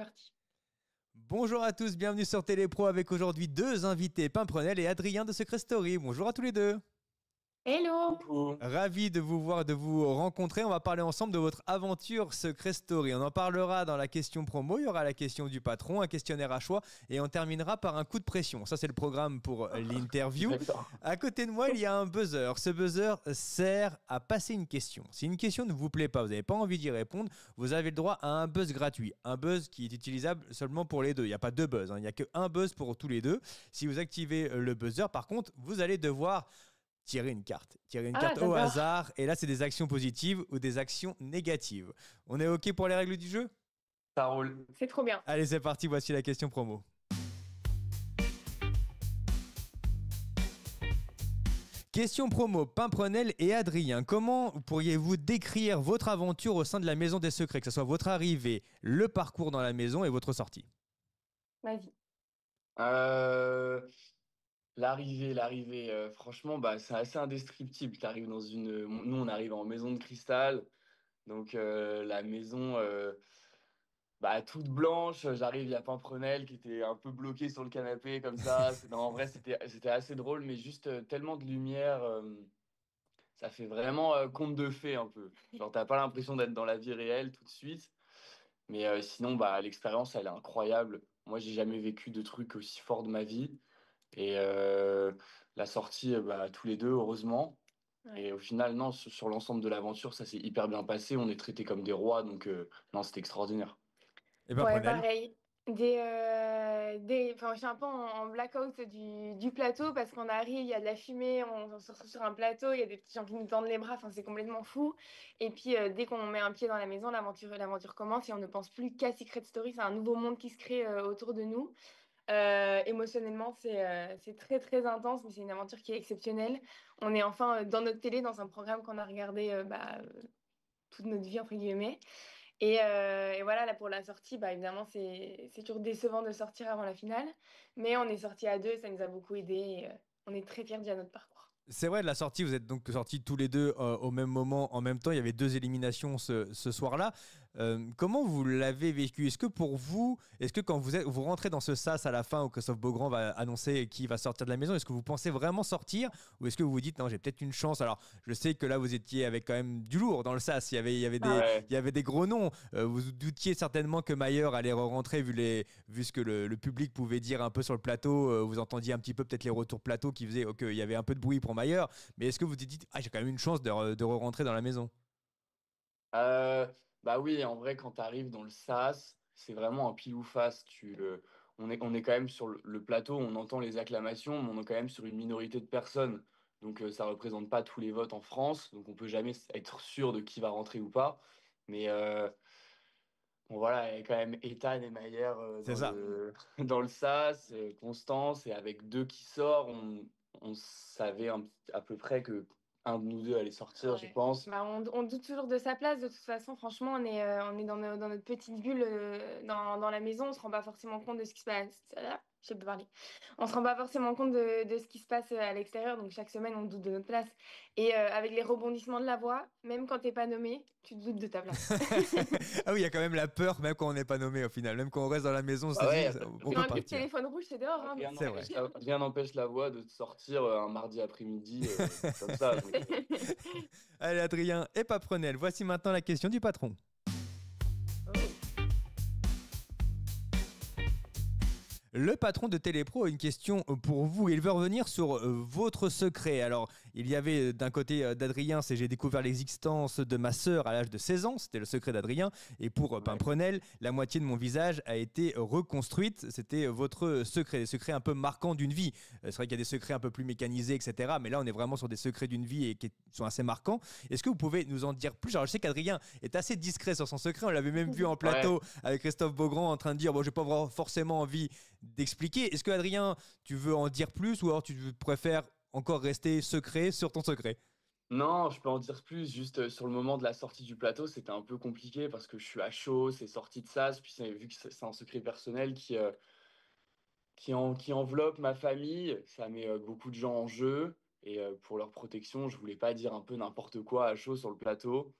parti. Bonjour à tous, bienvenue sur Télépro avec aujourd'hui deux invités, Pimprenel et Adrien de Secret Story. Bonjour à tous les deux. Hello! Coucou. Ravi de vous voir, de vous rencontrer. On va parler ensemble de votre aventure Secret Story. On en parlera dans la question promo. Il y aura la question du patron, un questionnaire à choix et on terminera par un coup de pression. Ça, c'est le programme pour l'interview. D'accord. À côté de moi, il y a un buzzer. Ce buzzer sert à passer une question. Si une question ne vous plaît pas, vous n'avez pas envie d'y répondre, vous avez le droit à un buzz gratuit. Un buzz qui est utilisable seulement pour les deux. Il n'y a pas deux buzz, hein. Il n'y a qu'un buzz pour tous les deux. Si vous activez le buzzer, par contre, vous allez devoir tirer une carte. Tirer une carte au J'adore. hasard. Et là, c'est des actions positives ou des actions négatives. On est OK pour les règles du jeu? Ça roule. C'est trop bien. Allez, c'est parti. Voici la question promo. Question promo, Pimprenel et Adrien. Comment pourriez-vous décrire votre aventure au sein de la Maison des Secrets, que ce soit votre arrivée, le parcours dans la maison et votre sortie? Vas-y. Euh, l'arrivée, franchement, bah, c'est assez indescriptible. T'arrives dans une. Nous, on arrive en maison de cristal. Donc, la maison, bah, toute blanche. J'arrive, il y a Pimprenel qui était un peu bloqué sur le canapé, comme ça. Non, en vrai, c'était assez drôle, mais juste tellement de lumière. Ça fait vraiment conte de fées un peu. Genre, t'as pas l'impression d'être dans la vie réelle tout de suite. Mais sinon, bah, l'expérience, elle est incroyable. Moi, j'ai jamais vécu de truc aussi fort de ma vie. Et la sortie, bah, tous les deux, heureusement. Ouais. Et au final, non, sur l'ensemble de l'aventure, ça s'est hyper bien passé. On est traités comme des rois, donc non, c'était extraordinaire. Et Ouais, Pimprenel? pareil. Enfin, je suis un peu en blackout du plateau parce qu'on arrive, il y a de la fumée, on se retrouve sur un plateau, il y a des petits gens qui nous tendent les bras, enfin, c'est complètement fou. Et puis, dès qu'on met un pied dans la maison, l'aventure commence et on ne pense plus qu'à Secret Story. C'est un nouveau monde qui se crée autour de nous. Émotionnellement, c'est très très intense, mais c'est une aventure qui est exceptionnelle. On est enfin dans notre télé, dans un programme qu'on a regardé toute notre vie, entre guillemets. Et voilà, là pour la sortie, bah, évidemment, c'est toujours décevant de sortir avant la finale, mais on est sortis à deux, ça nous a beaucoup aidé. On est très fiers de notre parcours. C'est vrai, de la sortie, vous êtes donc sortis tous les deux au même moment, en même temps. Il y avait deux éliminations ce soir-là. Comment vous l'avez vécu? Est-ce que pour vous, est-ce que quand vous rentrez dans ce sas à la fin où Christophe Beaugrand va annoncer qui va sortir de la maison, est-ce que vous pensez vraiment sortir ou est-ce que vous vous dites non, j'ai peut-être une chance? Alors, je sais que là, vous étiez avec quand même du lourd dans le sas. Ah ouais. Ouais. Il y avait des gros noms. Vous doutiez certainement que Mayer allait rentrer vu ce que le public pouvait dire un peu sur le plateau. Vous entendiez un petit peu peut-être les retours plateau qui faisaient qu'il y avait un peu de bruit pour Mayer. Mais est-ce que vous vous dites, ah, j'ai quand même une chance de rentrer dans la maison? Euh, Bah oui, en vrai, quand tu arrives dans le sas, c'est vraiment un pile ou face. On est quand même sur le plateau, on entend les acclamations, mais on est quand même sur une minorité de personnes. Donc ça représente pas tous les votes en France, donc on peut jamais être sûr de qui va rentrer ou pas. Mais bon, voilà, il y a quand même Ethan et Mayer C'est ça. dans le sas, Constance, et avec deux qui sortent, on savait à peu près que un de nous deux allait sortir, je Ouais. pense. Bah, on doute toujours de sa place. De toute façon, franchement, on est dans notre petite bulle dans la maison. On se rend pas forcément compte de ce qui se passe. Ah, je peux parler. On se rend pas forcément compte de ce qui se passe à l'extérieur. Donc chaque semaine, on doute de notre place. Et avec les rebondissements de la voix, même quand t'es pas nommé, tu te doutes de ta place. Ah oui, il y a quand même la peur, même quand on n'est pas nommé au final. Même quand on reste dans la maison, on se Bah dit, ouais, on Sur peut un coup de partir. téléphone rouge, c'est dehors, hein. C'est vrai. rien n'empêche la voix de sortir un mardi après-midi comme ça. Donc, Allez, Adrien et Paprenel, voici maintenant la question du patron. Oh. Le patron de Télépro a une question pour vous. Il veut revenir sur votre secret. Alors, il y avait d'un côté d'Adrien, c'est j'ai découvert l'existence de ma sœur à l'âge de 16 ans. C'était le secret d'Adrien. Et pour ouais. Pimprenel, la moitié de mon visage a été reconstruite. C'était votre secret, des secrets un peu marquants d'une vie. C'est vrai qu'il y a des secrets un peu plus mécanisés, etc. Mais là, on est vraiment sur des secrets d'une vie et qui sont assez marquants. Est-ce que vous pouvez nous en dire plus? Alors, je sais qu'Adrien est assez discret sur son secret. On l'avait même vu en Ouais. plateau avec Christophe Beaugrand en train de dire bon, j'ai pas forcément envie d'expliquer. Est-ce que Adrien, tu veux en dire plus ou alors tu préfères encore rester secret sur ton secret? Non, je peux en dire plus. Juste sur le moment de la sortie du plateau, c'était un peu compliqué parce que je suis à chaud, c'est sorti de sas. Puis vu que c'est un secret personnel qui enveloppe ma famille, ça met beaucoup de gens en jeu. Et pour leur protection, je voulais pas dire un peu n'importe quoi à chaud sur le plateau.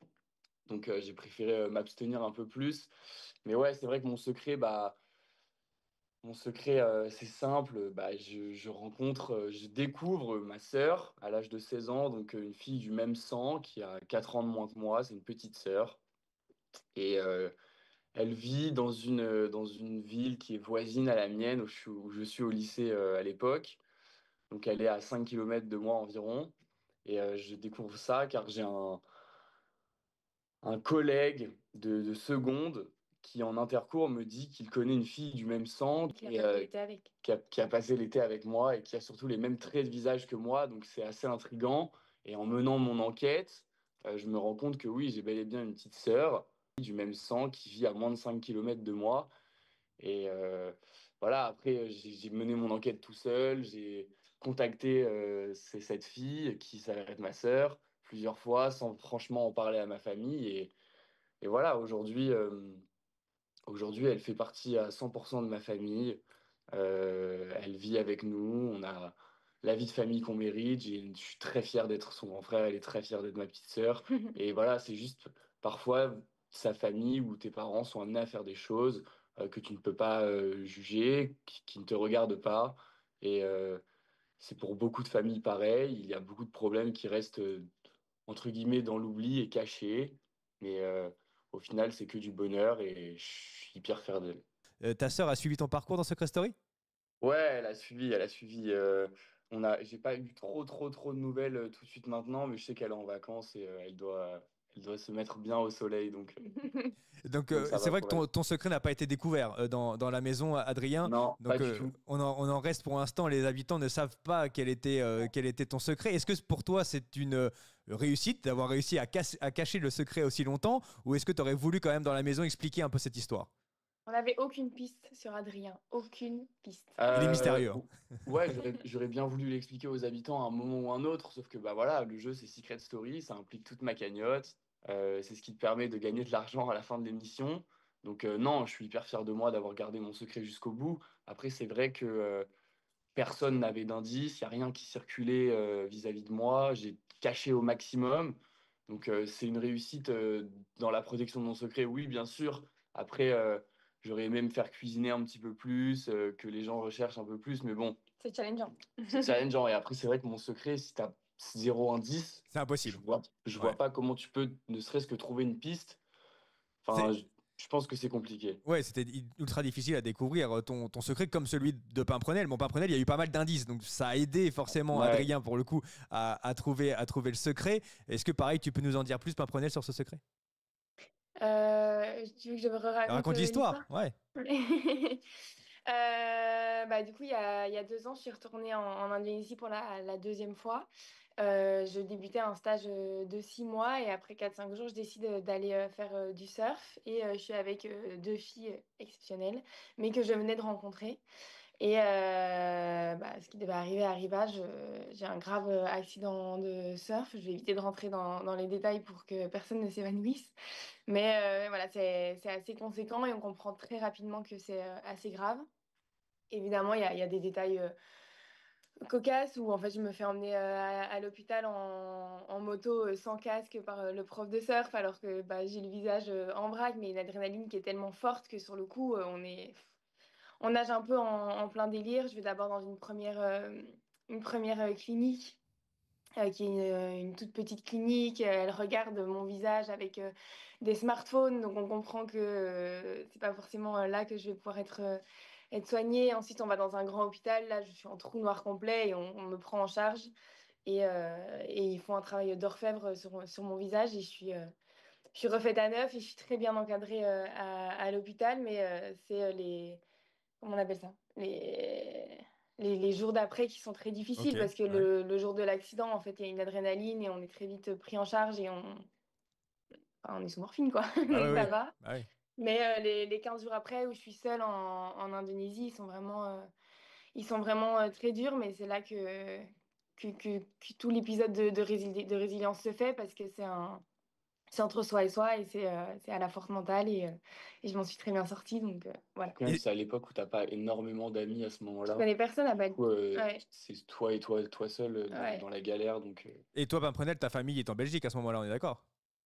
Donc, j'ai préféré m'abstenir un peu plus. Mais ouais, c'est vrai que mon secret, c'est simple. Bah, je découvre ma sœur à l'âge de 16 ans, donc une fille du même sang qui a 4 ans de moins que moi. C'est une petite sœur. Et elle vit dans une ville qui est voisine à la mienne, où je suis au lycée à l'époque. Donc, elle est à 5 kilomètres de moi environ. Et je découvre ça car j'ai un collègue de seconde qui, en intercours, me dit qu'il connaît une fille du même sang Qui a et passé l'été avec. qui a passé l'été avec moi et qui a surtout les mêmes traits de visage que moi. Donc, c'est assez intriguant. Et en menant mon enquête, je me rends compte que oui, j'ai bel et bien une petite sœur du même sang qui vit à moins de 5 kilomètres de moi. Et voilà, après, j'ai mené mon enquête tout seul. J'ai contacté cette fille qui s'avère être ma sœur plusieurs fois sans franchement en parler à ma famille. Et voilà, aujourd'hui, elle fait partie à 100% de ma famille. Elle vit avec nous. On a la vie de famille qu'on mérite. Je suis très fier d'être son grand frère. Elle est très fière d'être ma petite sœur. Et voilà, c'est juste parfois sa famille ou tes parents sont amenés à faire des choses que tu ne peux pas juger, qui ne te regardent pas. Et c'est pour beaucoup de familles pareil. Il y a beaucoup de problèmes qui restent entre guillemets dans l'oubli et cachés. Mais au final, c'est que du bonheur et je suis hyper fier d'elle. Ta sœur a suivi ton parcours dans Secret Story? Ouais, elle a suivi. J'ai pas eu trop de nouvelles tout de suite maintenant, mais je sais qu'elle est en vacances et elle doit se mettre bien au soleil, Donc, donc ça c'est va vrai que pour elle. ton secret n'a pas été découvert dans la maison, Adrien. Non, pas Donc, du tout. on en reste pour l'instant. Les habitants ne savent pas quel était ton secret. Est-ce que pour toi, c'est une réussite d'avoir réussi à cacher le secret aussi longtemps? Ou est-ce que tu aurais voulu quand même dans la maison expliquer un peu cette histoire? On n'avait aucune piste sur Adrien, aucune piste. Il est mystérieux, hein. Ouais, j'aurais bien voulu l'expliquer aux habitants à un moment ou un autre, sauf que bah voilà, le jeu c'est Secret Story, ça implique toute ma cagnotte, c'est ce qui te permet de gagner de l'argent à la fin de l'émission. Donc non, je suis hyper fier de moi d'avoir gardé mon secret jusqu'au bout. Après, c'est vrai que personne n'avait d'indice, il n'y a rien qui circulait vis-à-vis de moi, j'ai caché au maximum. Donc c'est une réussite dans la protection de mon secret, oui, bien sûr. Après, j'aurais aimé me faire cuisiner un petit peu plus, que les gens recherchent un peu plus, mais bon, C'est challengeant. c'est challengeant. Et après, c'est vrai que mon secret, si tu as 0 indice, C'est impossible. je Ouais. vois pas comment tu peux ne serait-ce que trouver une piste. C'est, Enfin, je pense que c'est compliqué. Ouais, c'était ultra difficile à découvrir ton secret comme celui de Pimprenel. Bon, Pimprenel, il y a eu pas mal d'indices, donc ça a aidé forcément Ouais. Adrien pour le coup à trouver le secret. Est-ce que pareil, tu peux nous en dire plus, Pimprenel, sur ce secret? Tu veux que je me raconte Raconte l'histoire, l'histoire? ouais. Bah, du coup, il y a 2 ans, je suis retournée en Indonésie pour la deuxième fois. Je débutais un stage de 6 mois et après 4 5 jours, je décide d'aller faire du surf. Et je suis avec 2 filles exceptionnelles, mais que je venais de rencontrer. Et bah, ce qui devait arriver arriva. J'ai un grave accident de surf. Je vais éviter de rentrer dans les détails pour que personne ne s'évanouisse. Mais voilà, c'est assez conséquent et on comprend très rapidement que c'est assez grave. Évidemment, il y a des détails cocasses où en fait je me fais emmener à l'hôpital en moto sans casque par le prof de surf alors que bah, j'ai le visage en vrac, mais une adrénaline qui est tellement forte que sur le coup, on nage un peu en plein délire. Je vais d'abord dans une première clinique. Qui est une toute petite clinique. Elle regarde mon visage avec des smartphones, donc on comprend que c'est pas forcément là que je vais pouvoir être soignée. Ensuite, on va dans un grand hôpital. Là, je suis en trou noir complet et on me prend en charge. Et ils font un travail d'orfèvre sur mon visage et je suis refaite à neuf et je suis très bien encadrée à l'hôpital. Mais c'est comment on appelle ça? Les jours d'après qui sont très Ok, difficiles parce que ouais. le jour de l'accident, en fait, il y a une adrénaline et on est très vite pris en charge et enfin, on est sous morphine, quoi. Bah oui, Donc ça oui. va. Bah oui. Mais les 15 jours après, où je suis seule en Indonésie, ils sont vraiment très durs, mais c'est là que tout l'épisode de résilience se fait parce que c'est entre soi et soi et c'est à la force mentale et je m'en suis très bien sortie. Donc voilà. Quand même, Et, c'est à l'époque où t'as pas énormément d'amis à ce Je moment-là. connais personne à Du Bali. coup, Ouais, c'est toi seul ouais. dans la galère. Donc, et toi, Pimprenel, ta famille est en Belgique à ce moment-là, on est d'accord?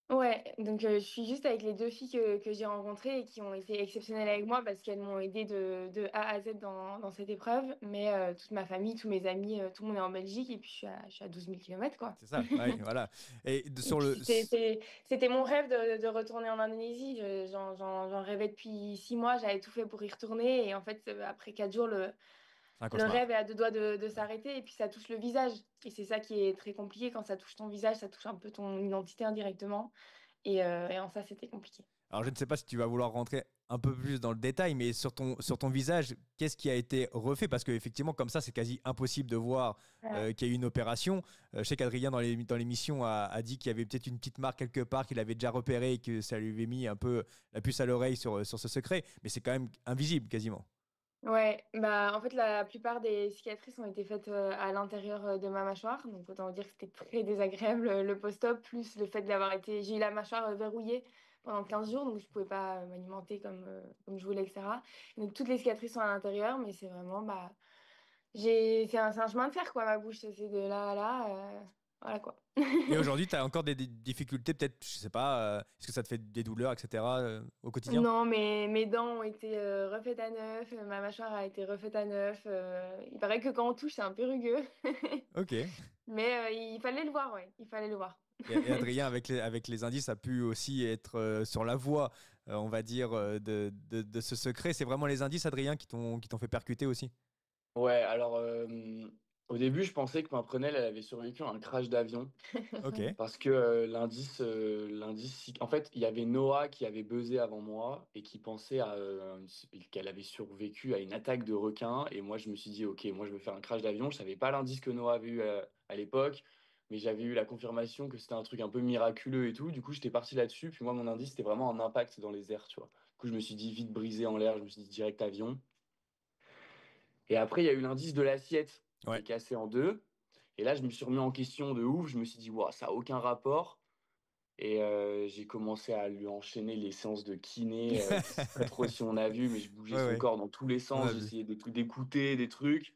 Ouais, donc je suis juste avec les deux filles que j'ai rencontrées et qui ont été exceptionnelles avec moi parce qu'elles m'ont aidée de A à Z dans cette épreuve. Mais toute ma famille, tous mes amis, tout le monde est en Belgique et puis je suis à 12 000 kilomètres quoi. C'est ça, ouais, voilà. Et Et sur puis le. c'était mon rêve de retourner en Indonésie. J'en rêvais depuis 6 mois, j'avais tout fait pour y retourner. Et en fait, après 4 jours, C'est un le rêve cauchemar. est à 2 doigts de s'arrêter. Et puis ça touche le visage. Et c'est ça qui est très compliqué quand ça touche ton visage, ça touche un peu ton identité indirectement. Et en ça, c'était compliqué. Alors, je ne sais pas si tu vas vouloir rentrer un peu plus dans le détail, mais sur ton visage, qu'est-ce qui a été refait? Parce qu'effectivement, comme ça, c'est quasi impossible de voir Ouais. qu'il y a eu une opération. Je sais qu'Adrien, dans l'émission, a dit qu'il y avait peut-être une petite marque quelque part qu'il avait déjà repérée et que ça lui avait mis un peu la puce à l'oreille sur ce secret. Mais c'est quand même invisible, quasiment. Ouais, bah en fait la plupart des cicatrices ont été faites à l'intérieur de ma mâchoire, donc autant vous dire que c'était très désagréable le post-op, plus le fait d'avoir été, j'ai eu la mâchoire verrouillée pendant 15 jours, donc je pouvais pas m'alimenter comme je voulais, etc. Donc toutes les cicatrices sont à l'intérieur, mais c'est vraiment, bah, c'est un chemin de fer quoi, ma bouche, c'est de là à là, voilà quoi. Et aujourd'hui, tu as encore des difficultés, peut-être, je sais pas, est-ce que ça te fait des douleurs, etc., au quotidien? Non, mais mes dents ont été refaites à neuf, ma mâchoire a été refaite à neuf. Il paraît que quand on touche, c'est un peu rugueux. Ok. Mais il fallait le voir, ouais, il fallait le voir. Et Adrien, avec les indices, a pu aussi être sur la voie, on va dire, de ce secret. C'est vraiment les indices, Adrien, qui t'ont fait percuter aussi. Ouais, alors au début, je pensais que ma prunelle, elle avait survécu à un crash d'avion. Ok, Parce que en fait, il y avait Noah qui avait buzzé avant moi et qui pensait qu'elle avait survécu à une attaque de requin. Et moi, je me suis dit, ok, moi, je veux faire un crash d'avion. Je savais pas l'indice que Noah avait eu à l'époque, mais j'avais eu la confirmation que c'était un truc un peu miraculeux et tout. Du coup, j'étais parti là-dessus. Puis moi, mon indice, c'était vraiment un impact dans les airs, tu vois. Du coup, je me suis dit, vite brisé en l'air. Je me suis dit, direct avion. Et après, il y a eu l'indice de l'assiette qui ouais. est cassé en deux. Et là, je me suis remis en question de ouf. Je me suis dit, wow, ça n'a aucun rapport. Et j'ai commencé à lui enchaîner les séances de kiné. Je sais pas trop si on a vu, mais je bougeais Ouais, son ouais, corps dans tous les on sens. a vu. J'essayais de tout d'écouter, des trucs.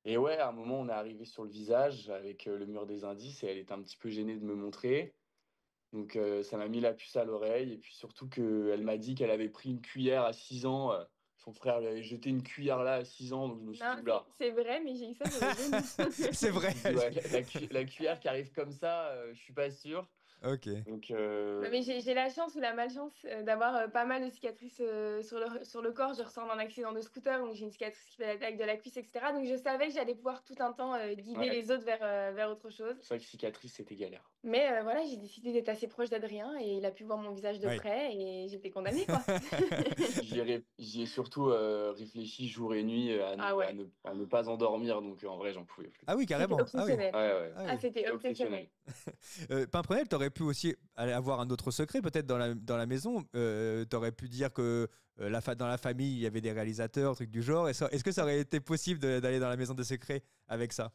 Et ouais, à un moment, on est arrivé sur le visage avec le mur des indices et elle était un petit peu gênée de me montrer. Donc ça m'a mis la puce à l'oreille. Et puis surtout qu'elle m'a dit qu'elle avait pris une cuillère à 6 ans. Son frère lui avait jeté une cuillère là à 6 ans. Donc je me suis dit, Non, c'est oula. c'est vrai, mais j'ai eu ça sur les genoux. C'est Je me vrai. suis dit, ouais, la cuillère qui arrive comme ça, je suis pas sûr. Ok. Donc Non, mais j'ai la chance ou la malchance d'avoir pas mal de cicatrices sur le corps. Je ressors d'un accident de scooter, donc j'ai une cicatrice qui fait la taille de la cuisse, etc. Donc je savais que j'allais pouvoir tout un temps guider ouais, les autres vers autre chose. c'est vrai que cicatrice, c'était galère. Mais voilà, j'ai décidé d'être assez proche d'Adrien et il a pu voir mon visage de Ouais. près et j'étais condamnée, quoi. J'y ai surtout réfléchi jour et nuit Ah ouais, à ne pas endormir, donc en vrai, j'en pouvais plus. Ah oui, c'était carrément. Ah oui. obsessionnel. Ouais, ouais, Ah Ah, oui. c'était c'était obsessionnel. obsessionnel. Pimprenel, t'aurais pu aussi avoir un autre secret, peut-être dans la maison. T'aurais pu dire que dans la famille, il y avait des réalisateurs, trucs du genre. Est-ce que ça aurait été possible d'aller dans la maison de secret avec ça?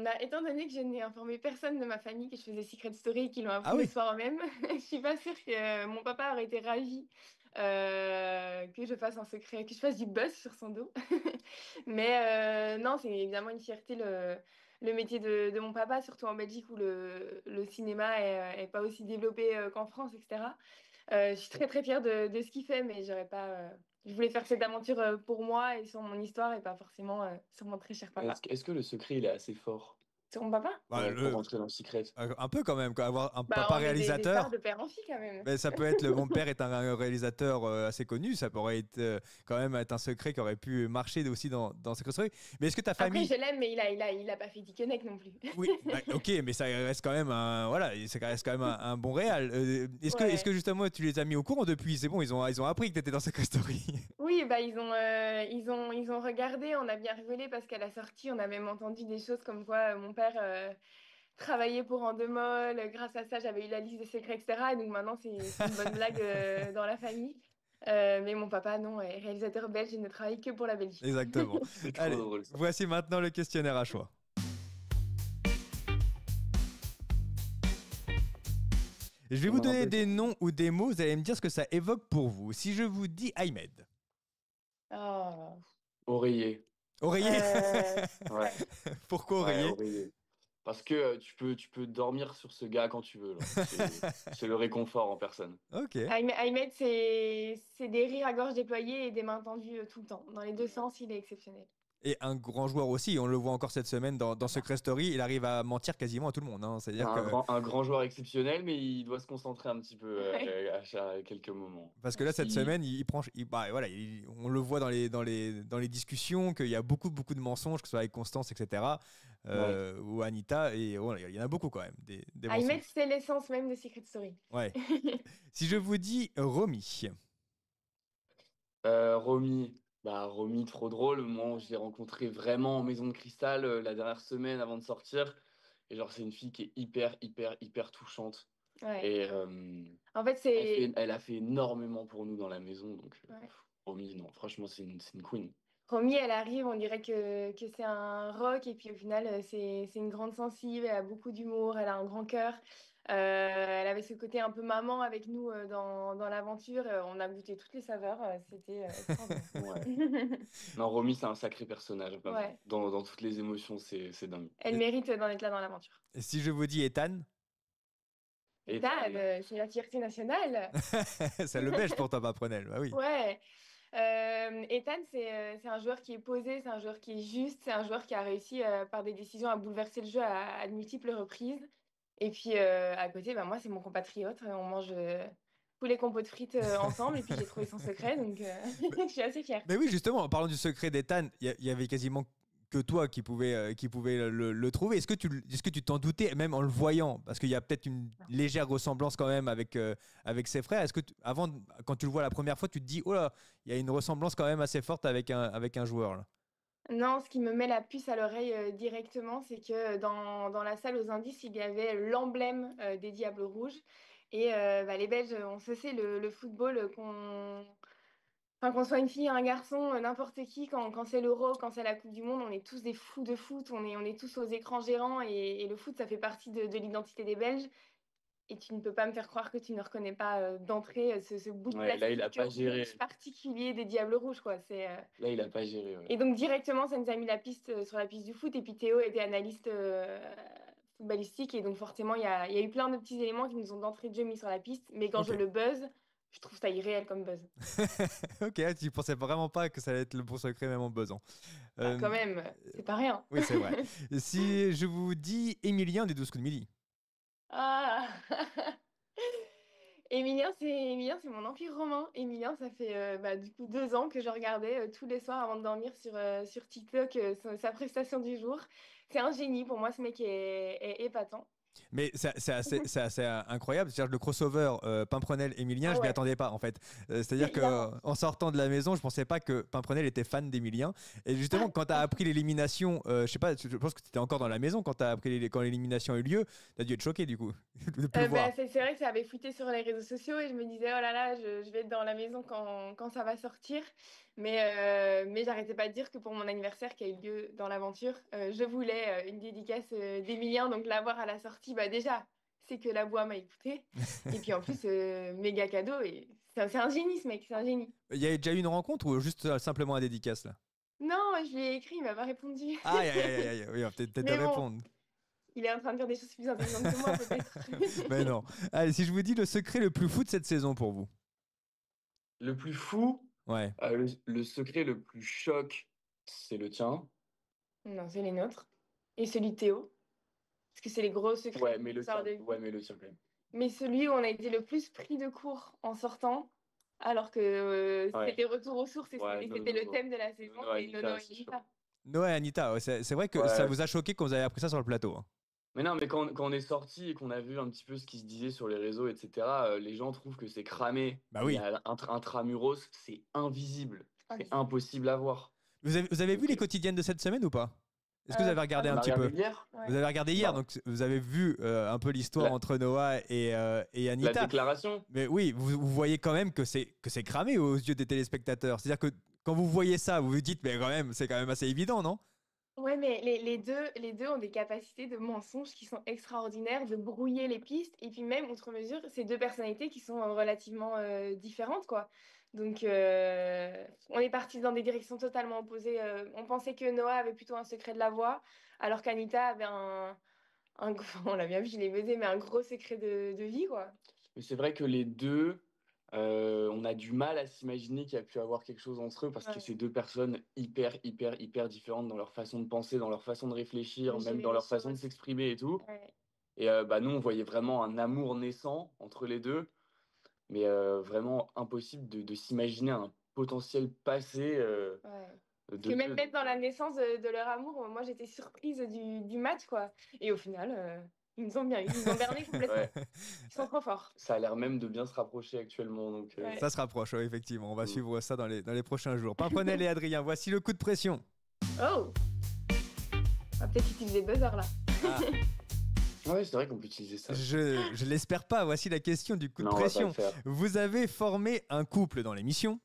Bah, étant donné que je n'ai informé personne de ma famille que je faisais Secret Story et qu'ils l'ont Ah appris le oui. soir même, je suis pas sûre que mon papa aurait été ravi que je fasse un secret, que je fasse du buzz sur son dos. Mais non, c'est évidemment une fierté le métier de mon papa, surtout en Belgique où le cinéma est pas aussi développé qu'en France, etc. Je suis très très fière de ce qu'il fait, mais j'aurais pas. Je voulais faire cette aventure pour moi et sur mon histoire et pas forcément sur mon très cher papa. Est-ce que le secret, il est assez fort Sur mon papa? Bah, ouais, pour rentrer dans le secret? un peu quand même, quoi, avoir un Bah, papa on est des stars réalisateur. de père en fille quand même. Mais ça peut être mon père est un réalisateur assez connu, ça pourrait être quand même être un secret qui aurait pu marcher aussi dans Secret Story. Mais est-ce que ta Après, famille. je l'aime, mais il a pas fait Dickeneck non plus. Oui, bah, ok, mais ça reste quand même un, voilà, ça reste quand même un bon réal. Est-ce que Ouais. justement tu les as mis au courant depuis? C'est bon, ils ont appris que tu étais dans Secret Story. Oui, bah ils ont regardé, on a bien rigolé parce qu'à la sortie, on a même entendu des choses comme quoi mon père travaillait pour Endemol, grâce à ça, j'avais eu la liste des secrets, etc. Et donc maintenant, c'est une bonne blague dans la famille. Mais mon papa, non, est réalisateur belge et ne travaille que pour la Belgique. Exactement. C'est trop Allez, drôle ça. voici maintenant le questionnaire à choix. Je vais On vous en a un donner peu le des temps. noms ou des mots, vous allez me dire ce que ça évoque pour vous. Si je vous dis Ahmed, Oh. Oreiller. oreiller. Euh, Ouais, ouais. Pourquoi ouais, oreiller? oreiller. Parce que tu peux dormir sur ce gars quand tu veux. Genre. C'est le réconfort en personne. Ok. Ahmed, c'est des rires à gorge déployée et des mains tendues tout le temps. Dans les deux sens, il est exceptionnel. Et un grand joueur aussi, on le voit encore cette semaine dans Secret Story, il arrive à mentir quasiment à tout le monde, hein. C'est C'est-à-dire que un grand joueur exceptionnel, mais il doit se concentrer un petit peu Ouais. à quelques moments. parce que là cette Si, semaine, bah, voilà, on le voit dans les discussions qu'il y a beaucoup de mensonges, que ce soit avec Constance, etc. ouais. Ou Anita, et voilà, il y en a beaucoup quand même des Ahmed, mensonges. c'est l'essence même de Secret Story. Ouais. Si je vous dis Romy, Romy, Romy, trop drôle. Moi, je l'ai rencontré vraiment en Maison de Cristal la dernière semaine avant de sortir. Et genre, c'est une fille qui est hyper touchante. Ouais. Et En fait, c'est. elle a fait énormément pour nous dans la maison. Donc, Ouais. Romy, non, franchement, c'est une queen. Romy, elle arrive, on dirait que c'est un rock, et puis au final, c'est une grande sensible, elle a beaucoup d'humour, elle a un grand cœur. Elle avait ce côté un peu maman avec nous dans l'aventure. On a goûté toutes les saveurs, c'était extraordinaire. Ouais. Non, Romy, c'est un sacré personnage, vraiment. Ouais, Dans toutes les émotions, c'est dingue. elle mérite d'en être là dans l'aventure. et si je vous dis Ethan, Et Et Dan, c'est la fierté nationale. c'est le belge pour toi, Paprenel, bah oui. Ouais. Ethan, c'est un joueur qui est posé, c'est un joueur qui est juste, c'est un joueur qui a réussi par des décisions à bouleverser le jeu à de multiples reprises. Et puis à côté, bah, moi, c'est mon compatriote. On mange poulet compote frites ensemble, et puis j'ai trouvé son secret, donc je suis assez fière. Mais oui, justement, en parlant du secret d'Ethan, il y avait quasiment que toi qui pouvait le trouver. Est-ce que tu t'en doutais, même en le voyant? Parce qu'il y a peut-être une légère ressemblance quand même avec ses frères. Avant, quand tu le vois la première fois, tu te dis, oh là, il y a une ressemblance quand même assez forte avec un joueur, là. Non, ce qui me met la puce à l'oreille directement, c'est que dans la salle aux indices, il y avait l'emblème des Diables Rouges. Et bah, les Belges, on se sait, le football, qu'on soit une fille, un garçon, n'importe qui, quand c'est l'Euro, quand c'est la Coupe du Monde, on est tous des fous de foot, on est tous aux écrans géants, et le foot, ça fait partie de l'identité des Belges. Et tu ne peux pas me faire croire que tu ne reconnais pas d'entrée ce bout de ouais, là, il a plastique pas géré. rouge particulier des Diables Rouges, quoi. Là, il a pas géré. Ouais. Et donc directement, ça nous a mis la piste sur la piste du foot. Et puis Théo était analyste footballistique. Et donc forcément, il y a eu plein de petits éléments qui nous ont d'entrée de jeu mis sur la piste. Mais quand je Ok. le buzz, je trouve ça irréel comme buzz. Ok, tu pensais vraiment pas que ça allait être le bon secret, même en buzzant. Bah, Euh, quand même, c'est pas rien. oui, c'est vrai. Si je vous dis Emilien des 12 coups de midi. Ah Émilien, c'est mon empire romain. Émilien, ça fait bah, du coup 2 ans que je regardais tous les soirs avant de dormir sur TikTok sa prestation du jour. C'est un génie, pour moi, ce mec est épatant. Mais c'est assez incroyable. C'est-à-dire que le crossover Pimprenel-Emilien, Ah je m'y ouais, attendais pas en fait. C'est-à-dire c'est que hilarant. en sortant de la maison, je pensais pas que Pimprenel était fan d'Emilien. Et justement, quand tu as appris l'élimination, je sais pas, je pense que tu étais encore dans la maison quand tu as appris quand l'élimination a eu lieu, tu as dû être choqué du coup de plus le Bah, voir. c'est vrai que ça avait fuité sur les réseaux sociaux, et je me disais, oh là là, je vais être dans la maison quand ça va sortir. Mais j'arrêtais pas de dire que pour mon anniversaire qui a eu lieu dans l'aventure, je voulais une dédicace d'Emilien. Donc l'avoir à la sortie, bah déjà, c'est que la voix m'a écouté. Et puis en plus, méga cadeau. Et c'est un génie, ce mec, c'est un génie. Il y a déjà eu une rencontre ou juste simplement un dédicace là? Non, je lui ai écrit, il m'a pas répondu. Aïe, aïe, aïe, aïe, oui, on va peut-être te Mais bon, répondre. il est en train de dire des choses plus intelligentes que moi, peut-être. Mais non. Allez, si je vous dis le secret le plus fou de cette saison pour vous. Le plus fou, Ouais. le secret le plus choc, c'est le tien. Non, c'est les nôtres. Et celui de Théo. Parce que c'est les gros secrets Ouais, mais qu'on le sort tien. de Ouais, lui. mais le tien quand même. Mais celui où on a été le plus pris de court en sortant, alors que Ouais. c'était retour aux sources, et Ouais, c'était le thème de la saison, Nono, c'est Nono Anita, et c'est sûr. Anita. Noé Anita, ouais, c'est vrai que ça Ouais. vous a choqué quand vous avez appris ça sur le plateau, hein. Mais non, mais quand on est sorti et qu'on a vu un petit peu ce qui se disait sur les réseaux, etc., les gens trouvent que c'est cramé. Bah Mais oui. intramuros, c'est invisible. Ah, C'est mais impossible à voir. Vous avez vu Donc, les quotidiennes de cette semaine ou pas? Est-ce que vous avez pas regardé on un a petit regardé peu? hier. Vous ouais. avez regardé hier, Bah, donc vous avez vu un peu l'histoire la, entre Noah et la Anita. déclaration. Mais oui, vous voyez quand même que c'est cramé aux yeux des téléspectateurs. C'est-à-dire que quand vous voyez ça, vous vous dites, mais quand même, c'est quand même assez évident, non? Ouais, mais les deux ont des capacités de mensonge qui sont extraordinaires, de brouiller les pistes, et puis même, outre mesure, c'est deux personnalités qui sont relativement différentes, quoi. Donc, on est parti dans des directions totalement opposées. On pensait que Noah avait plutôt un secret de la voix, alors qu'Anita avait on l'a bien vu, je l'ai baisé, mais un gros secret de vie, quoi. Mais c'est vrai que les deux, on a du mal à s'imaginer qu'il y a pu avoir quelque chose entre eux parce que Ouais. c'est deux personnes hyper, hyper, hyper différentes dans leur façon de penser, dans leur façon de réfléchir, De même gérer dans les leur façon de choses. s'exprimer et tout. Ouais. Et bah, nous, on voyait vraiment un amour naissant entre les deux, mais vraiment impossible de s'imaginer un potentiel passé Ouais. Parce de que même, deux. même dans la naissance de leur amour, moi j'étais surprise du match, quoi. Et au final, ils nous ont bien eu, ils nous ont berné complètement. Ouais, Ils sont trop forts. ça a l'air même de bien se rapprocher actuellement. Donc, Ouais. Ça se rapproche, ouais, effectivement. On va mm. suivre ça dans les prochains jours. Pimprenel et Adrien, voici le coup de pression. Oh! On va peut-être utiliser buzzer là. Ah, Ouais, c'est vrai qu'on peut utiliser ça aussi. je l'espère pas. Voici la question du coup de Non, on va pas le pression. faire. Vous avez formé un couple dans l'émission.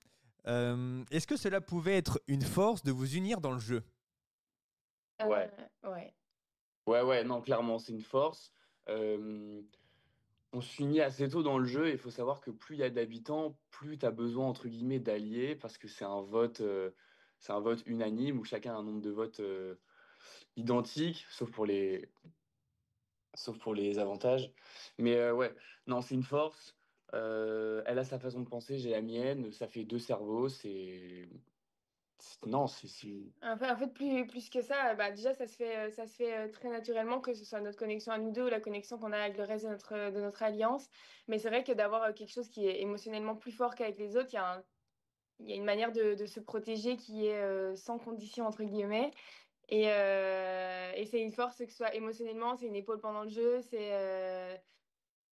Est-ce que cela pouvait être une force de vous unir dans le jeu? Ouais. Ouais. Ouais, ouais, non, clairement, c'est une force. Euh, on s'unit assez tôt dans le jeu. Il faut savoir que plus il y a d'habitants, plus tu as besoin, entre guillemets, d'alliés, parce que c'est un vote unanime où chacun a un nombre de votes identique, sauf pour les avantages. Mais ouais, non, c'est une force. Elle a sa façon de penser, j'ai la mienne. Ça fait deux cerveaux. Non, En fait, plus que ça, bah, déjà, ça se fait très naturellement, que ce soit notre connexion à nous deux ou la connexion qu'on a avec le reste de notre alliance. Mais c'est vrai que d'avoir quelque chose qui est émotionnellement plus fort qu'avec les autres, il y a une manière de se protéger qui est sans condition, entre guillemets. Et c'est une force, que ce soit émotionnellement, c'est une épaule pendant le jeu, c'est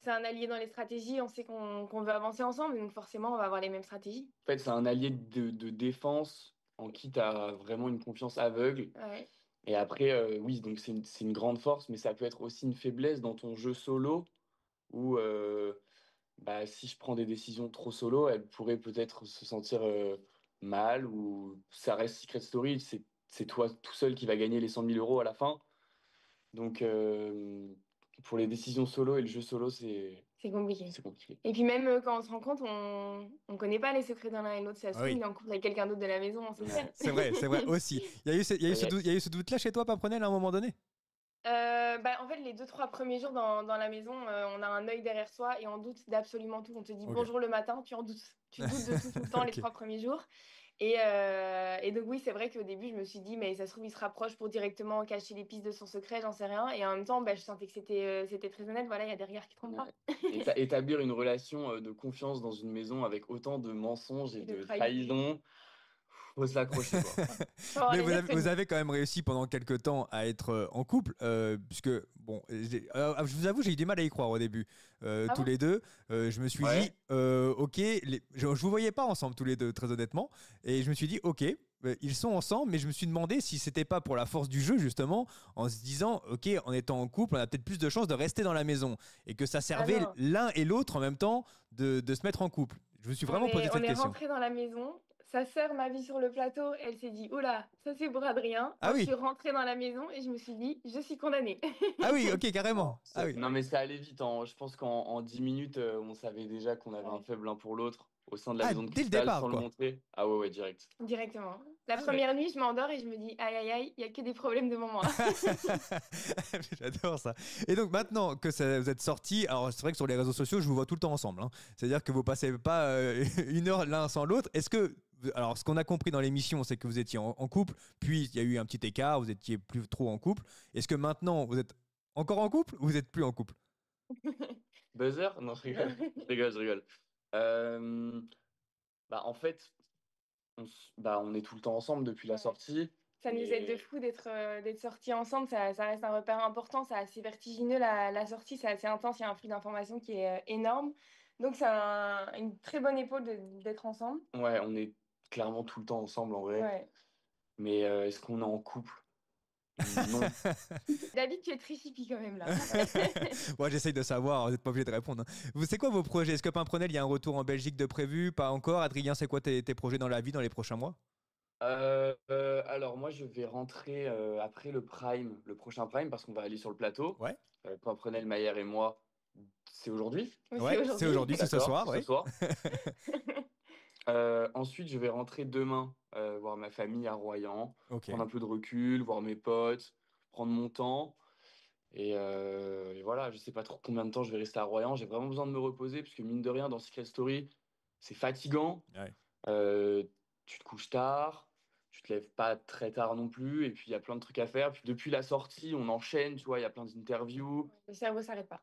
un allié dans les stratégies, on sait qu'on veut avancer ensemble, donc forcément, on va avoir les mêmes stratégies. En fait, c'est un allié de défense en qui tu as vraiment une confiance aveugle. Ouais. Et après, oui, donc c'est une grande force, mais ça peut être aussi une faiblesse dans ton jeu solo où bah, si je prends des décisions trop solo, elle pourrait peut-être se sentir mal ou ça reste Secret Story, c'est toi tout seul qui va gagner les 100 000 € à la fin. Donc, pour les décisions solo et le jeu solo, C'est compliqué. c'est compliqué. Et puis même quand on se rencontre, on connaît pas les secrets d'un l'un et l'autre. Si ça se Ah trouve, oui, il est en couple avec quelqu'un d'autre de la maison, on sait rien. Ouais. c'est vrai aussi. Il y a eu Ouais, il y a eu ce doute-là chez toi, Pimprenel, à un moment donné? Bah, en fait, les 2, 3 premiers jours dans la maison, on a un œil derrière soi et on doute d'absolument tout. On te dit Ok. bonjour le matin, tu en doutes. Tu doutes de tout le temps les Ok. 3 premiers jours. Et donc oui, c'est vrai qu'au début, je me suis dit, mais ça se trouve, il se rapproche pour directement cacher les pistes de son secret, j'en sais rien. Et en même temps, bah, je sentais que c'était très honnête. Voilà, il y a des regards qui trompent ouais. pas. Établir une relation de confiance dans une maison avec autant de mensonges et Et de de trahison. trahisons, faut s'accrocher, quoi. Faut avoir Mais les nerfs vous solides. avez quand même réussi pendant quelques temps à être en couple, puisque, bon, je vous avoue, j'ai eu du mal à y croire au début, Ah tous bon? les deux. Je me suis dit, Ouais. ok, je vous voyais pas ensemble tous les deux, très honnêtement. Et je me suis dit, ok, ils sont ensemble, mais je me suis demandé si c'était pas pour la force du jeu, justement, en se disant, ok, en étant en couple, on a peut-être plus de chances de rester dans la maison. Et que ça Ah servait non. l'un et l'autre en même temps de se mettre en couple. Je me suis On vraiment posé est, on cette est question. rentré dans la maison. Sa sœur m'a vue sur le plateau. Elle s'est dit, oula, ça c'est pour Adrien. Ah Moi, je suis oui, rentrée dans la maison et je me suis dit, je suis condamnée. ah oui, ok, Non, carrément. Ah oui. non, mais ça allait vite. Je pense qu'en 10 minutes, on savait déjà qu'on avait un Ouais, faible l'un pour l'autre au sein de la Ah, maison de dès le cristal départ, sans le quoi. montrer. Ah ouais, ouais, direct. directement. La Ah ouais. première nuit, je m'endors et je me dis, aïe, aïe, aïe, il n'y a que des problèmes de moment là. J'adore ça. Et donc maintenant que vous êtes sortis, alors c'est vrai que sur les réseaux sociaux, je vous vois tout le temps ensemble, hein. C'est-à-dire que vous passez pas une heure l'un sans l'autre. Est-ce que, alors ce qu'on a compris dans l'émission, c'est que vous étiez en couple, puis il y a eu un petit écart, vous étiez plus trop en couple. Est-ce que maintenant vous êtes encore en couple ou vous êtes plus en couple? Buzzer? Non, je rigole. Je rigole, je rigole. Euh, Bah, en fait, on est tout le temps ensemble depuis la Ouais. sortie. Ça nous aide de Mais fou d'être sortis ensemble. Ça reste un repère important. C'est assez vertigineux la sortie. C'est assez intense. Il y a un flux d'informations qui est énorme. Donc, c'est une très bonne épaule d'être ensemble. ouais, on est clairement tout le temps ensemble en vrai. Ouais. Mais est-ce qu'on est en couple? Non. David, tu es très hippie quand même là. Moi, j'essaye de savoir, vous n'êtes pas obligé de répondre, hein. C'est quoi vos projets? Est-ce que Pimprenel, il y a un retour en Belgique de prévu? Pas encore. Adrien, c'est quoi tes projets dans la vie dans les prochains mois? Alors moi je vais rentrer après le Prime, le prochain Prime, parce qu'on va aller sur le plateau. Ouais. Prenel, Maillard et moi, c'est aujourd'hui. Oui, c'est Ouais, c'est aujourd'hui. aujourd'hui, c'est ce D'accord, soir, c'est ce oui. soir. Ensuite je vais rentrer demain voir ma famille à Royan, Ok. prendre un peu de recul, voir mes potes, prendre mon temps. Et voilà, je sais pas trop combien de temps je vais rester à Royan. J'ai vraiment besoin de me reposer, puisque mine de rien, dans Secret Story, c'est fatigant. Ouais. Euh, Tu te couches tard, tu te lèves pas très tard non plus, et puis il y a plein de trucs à faire. Puis depuis la sortie, on enchaîne, tu vois, il y a plein d'interviews, Le cerveau s'arrête pas.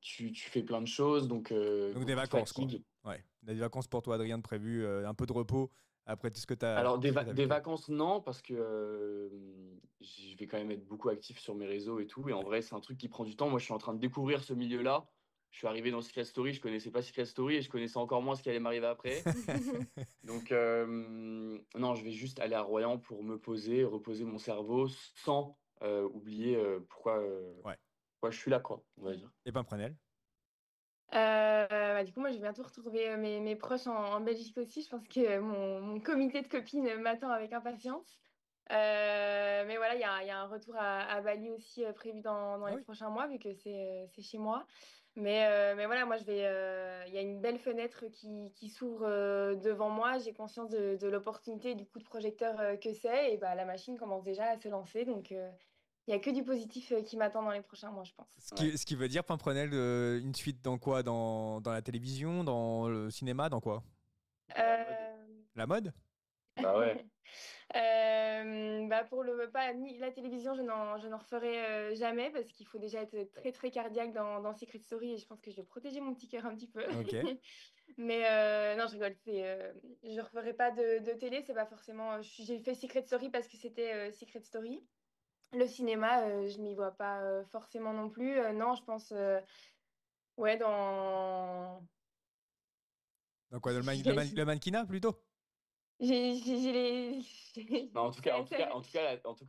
tu fais plein de choses, donc Donc des beaucoup de vacances, quoi. fatigue. Ouais. Des vacances pour toi, Adrien, de prévu, un peu de repos après tout ce que tu as, Alors, des vécu. vacances, non, parce que je vais quand même être beaucoup actif sur mes réseaux et tout. Et en Ouais. vrai, c'est un truc qui prend du temps. Moi, je suis en train de découvrir ce milieu-là. Je suis arrivé dans Secret Story, je connaissais pas Secret Story et je connaissais encore moins ce qui allait m'arriver après. Donc, non, je vais juste aller à Royan pour me poser, reposer mon cerveau sans oublier Ouais. pourquoi je suis là, quoi, on va dire. Et Pimprenel. Du coup, moi, je vais bientôt retrouver mes proches en Belgique aussi. Je pense que mon comité de copines m'attend avec impatience. Mais voilà, il y a un retour à Bali aussi prévu dans Ah les oui. prochains mois, vu que c'est chez moi. Mais voilà, moi, il y a une belle fenêtre qui s'ouvre devant moi. J'ai conscience de l'opportunité et du coup de projecteur que c'est. Et bah, la machine commence déjà à se lancer. Donc, il n'y a que du positif qui m'attend dans les prochains mois, je pense. Ouais. Ce qui veut dire, Pimprenel, une suite dans quoi? Dans la télévision, dans le cinéma, dans quoi? Dans la mode. Euh, La mode? Bah ouais. Pour pas ni la télévision, je n'en referai jamais parce qu'il faut déjà être très très cardiaque dans Secret Story et je pense que je vais protéger mon petit cœur un petit peu. Ok. Mais non, je rigole. Je referai pas de télé, c'est pas forcément. J'ai fait Secret Story parce que c'était Secret Story. Le cinéma, je m'y vois pas forcément non plus. Non, je pense ouais Dans quoi? Le mannequinat, plutôt? j'ai les. Non, en tout cas,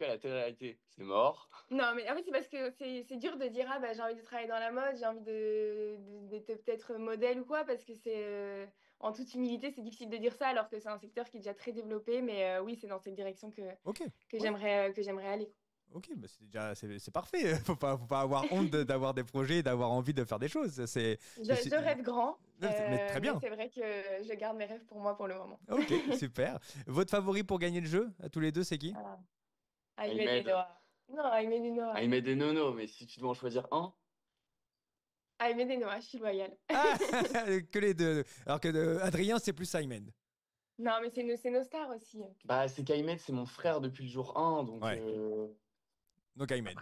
la télé-réalité, c'est mort. Non, mais en fait, c'est parce que c'est dur de dire, ah bah j'ai envie de travailler dans la mode, j'ai envie d'être peut-être modèle ou quoi, parce que en toute humilité, c'est difficile de dire ça, alors que c'est un secteur qui est déjà très développé, mais oui, c'est dans cette direction Ok. que Ouais. j'aimerais aller. Ok, bah c'est déjà c'est parfait. Faut pas avoir honte d'avoir des projets, d'avoir envie de faire des choses. Je rêve grand, Mais très mais bien. c'est vrai que je garde mes rêves pour moi pour le moment. Ok, super. Votre favori pour gagner le jeu, à tous les deux, c'est qui? Voilà. Ahmed et Ahmed. Noah. Non, Ahmed et Noah. Ahmed et Nono, mais si tu dois en choisir un, Ahmed et Noah, je suis loyale. Ah, que les deux. Alors que Adrien, c'est plus Simon. Non, mais c'est nos stars aussi. bah c'est qu'Ahmed, c'est mon frère depuis le jour 1, donc Ouais, donc Aymen.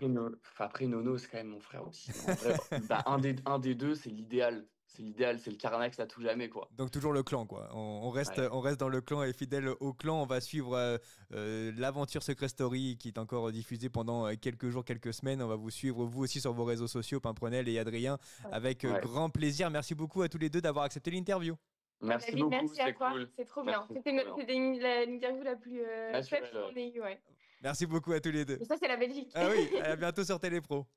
après Nono, c'est quand même mon frère aussi. Mais en vrai, bah, un des deux, c'est l'idéal. C'est l'idéal, c'est le Carnax à tout jamais, quoi. Donc toujours le clan, quoi. Ouais, On reste dans le clan et fidèle au clan. On va suivre l'aventure Secret Story qui est encore diffusée pendant quelques jours, quelques semaines. On va vous suivre, vous aussi, sur vos réseaux sociaux, Pimprenel et Adrien, Ouais. avec ouais. grand plaisir. Merci beaucoup à tous les deux d'avoir accepté l'interview. Merci David, beaucoup, merci à c'était toi. cool. C'est trop bien. Merci, C'était trop bien. l'interview la plus peps Naturel, qu'on ouais. ait eue, ouais. Merci beaucoup à tous les deux. Et ça, c'est la Belgique. Ah oui, à bientôt sur Télépro.